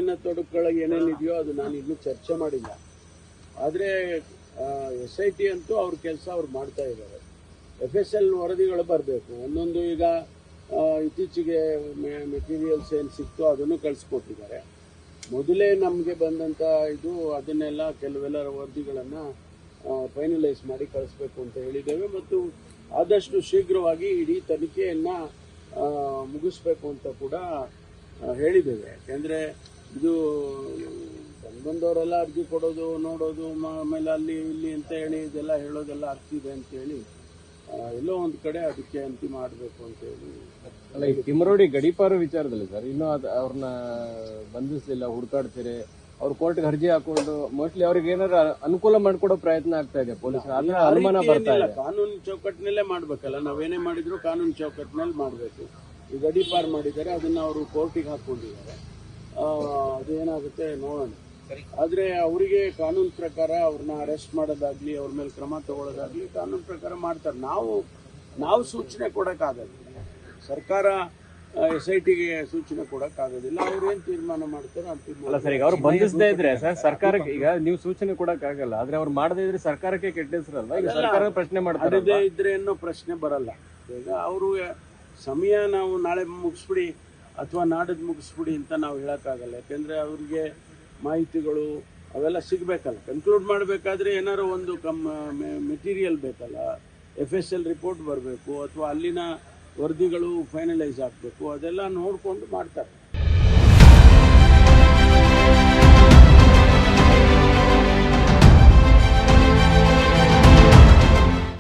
ನನ್ನ ತೊಡಕುಗಳಿಗೆ ಏನೇನಿದೆಯೋ ಅದು ನಾನು ಇನ್ನೂ ಚರ್ಚೆ ಮಾಡಿಲ್ಲ. ಆದರೆ SIT ಅಂತೂ ಅವ್ರ ಕೆಲಸ ಅವ್ರು ಮಾಡ್ತಾ ಇದ್ದಾರೆ. FSL ವರದಿಗಳು ಬರಬೇಕು ಒಂದೊಂದು. ಈಗ ಇತ್ತೀಚೆಗೆ ಮೆಟೀರಿಯಲ್ಸ್ ಏನು ಸಿಕ್ತೋ ಅದನ್ನು ಕಳಿಸ್ಕೊಟ್ಟಿದ್ದಾರೆ. ಮೊದಲೇ ನಮಗೆ ಬಂದಂಥ ಅದನ್ನೆಲ್ಲ ಕೆಲವೆಲ್ಲ ವರದಿಗಳನ್ನು ಫೈನಲೈಸ್ ಮಾಡಿ ಕಳಿಸ್ಬೇಕು ಅಂತ ಹೇಳಿದ್ದೇವೆ. ಮತ್ತು ಆದಷ್ಟು ಶೀಘ್ರವಾಗಿ ಇಡೀ ತನಿಖೆಯನ್ನು ಮುಗಿಸ್ಬೇಕು ಅಂತ ಕೂಡ ಹೇಳಿದ್ದೇವೆ. ಯಾಕೆಂದರೆ ಇದು ಬಂದವರೆಲ್ಲ ಅರ್ಜಿ ಕೊಡೋದು ನೋಡೋದು ಆಮೇಲೆ ಅಲ್ಲಿ ಇಲ್ಲಿ ಅಂತ ಹೇಳಿ ಇದೆಲ್ಲ ಹೇಳೋದೆಲ್ಲ ಆಗ್ತಿದೆ ಅಂತೇಳಿ ಎಲ್ಲೋ ಒಂದು ಕಡೆ ಅದಕ್ಕೆ ಅಂತಿಮ ಮಾಡಬೇಕು ಅಂತ ಹೇಳಿ. ಅಲ್ಲ, ಈ ತಿಮರೋಡಿ ಗಡೀಪಾರು ವಿಚಾರದಲ್ಲಿ ಸರ್ ಇನ್ನೂ ಅವ್ರನ್ನ ಬಂಧಿಸಲಿಲ್ಲ, ಹುಡುಕಾಡ್ತೀರಿ. ಅವ್ರು ಕೋರ್ಟ್ಗೆ ಅರ್ಜಿ ಹಾಕೊಂಡು ಮೋಸ್ಟ್ಲಿ ಅವ್ರಿಗೆ ಏನಾದ್ರು ಅನುಕೂಲ ಮಾಡ್ಕೊಡೋ ಪ್ರಯತ್ನ ಆಗ್ತಾ ಇದೆ ಪೊಲೀಸರು. ಅದನ್ನ ಅನುಮಾನ ಬರ್ತಾ ಇದೆ. ಕಾನೂನು ಚೌಕಟ್ಟಿನಲ್ಲೇ ಮಾಡ್ಬೇಕಲ್ಲ, ನಾವೇನೇ ಮಾಡಿದ್ರು ಕಾನೂನು ಚೌಕಟ್ಟಿನಲ್ಲಿ ಮಾಡಬೇಕು. ಈ ಗಡೀಪಾರು ಮಾಡಿದ್ದಾರೆ, ಅದನ್ನ ಅವರು ಕೋರ್ಟಿಗೆ ಹಾಕೊಂಡಿದ್ದಾರೆ. ಅದೇನಾಗುತ್ತೆ ನೋಡೋಣ. ಆದರೆ ಅವರಿಗೆ ಕಾನೂನು ಪ್ರಕಾರ ಅವ್ರನ್ನ ಅರೆಸ್ಟ್ ಮಾಡೋದಾಗ್ಲಿ, ಅವ್ರ ಮೇಲೆ ಕ್ರಮ ತಗೊಳ್ಳೋದಾಗ್ಲಿ ಕಾನೂನು ಪ್ರಕಾರ ಮಾಡ್ತಾರೆ. ನಾವು ಸೂಚನೆ ಕೊಡೋಕ್ಕಾಗೋದಿಲ್ಲ. ಸರ್ಕಾರ SITಗೆ ಸೂಚನೆ ಕೊಡೋಕ್ಕಾಗೋದಿಲ್ಲ. ಅವ್ರೇನು ತೀರ್ಮಾನ ಮಾಡ್ತಾರೋ ಅಂತ ತೀರ್ಮಾನ. ಅಲ್ಲ ಸರ್, ಈಗ ಅವ್ರು ಬಂಧಿಸದೇ ಇದ್ರೆ ಸರ್ ಸರ್ಕಾರಕ್ಕೆ ಈಗ ನೀವು ಸೂಚನೆ ಕೊಡೋಕ್ಕಾಗಲ್ಲ. ಆದ್ರೆ ಅವ್ರು ಮಾಡದೇ ಇದ್ರೆ ಸರ್ಕಾರಕ್ಕೆ ಕೆಟ್ಟ ಹೆಸರಲ್ವಾ? ಈಗ ಸರ್ಕಾರ ಪ್ರಶ್ನೆ ಮಾಡ್ತಾರೆ. ಅದೇ ಇದ್ರೆ ಏನೋ ಪ್ರಶ್ನೆ ಬರಲ್ಲ. ಈಗ ಅವರು ಸಮಯ ನಾವು ನಾಳೆ ಮುಗಿಸ್ಬಿಡಿ ಅಥವಾ ನಾಡಿದ್ದು ಮುಗಿಸ್ಬಿಡಿ ಅಂತ ನಾವು ಹೇಳೋಕ್ಕಾಗಲ್ಲ. ಯಾಕೆಂದರೆ ಅವ್ರಿಗೆ ಮಾಹಿತಿಗಳು ಅವೆಲ್ಲ ಸಿಗಬೇಕಲ್ಲ. ಕನ್ಕ್ಲೂಡ್ ಮಾಡಬೇಕಾದ್ರೆ ಏನಾರು ಒಂದು ಮೆಟೀರಿಯಲ್ ಬೇಕಲ್ಲ. FSL ರಿಪೋರ್ಟ್ ಬರಬೇಕು ಅಥವಾ ಅಲ್ಲಿನ ವರದಿಗಳು ಫೈನಲೈಸ್ ಆಗಬೇಕು. ಅದೆಲ್ಲ ನೋಡಿಕೊಂಡು ಮಾಡ್ತಾರೆ.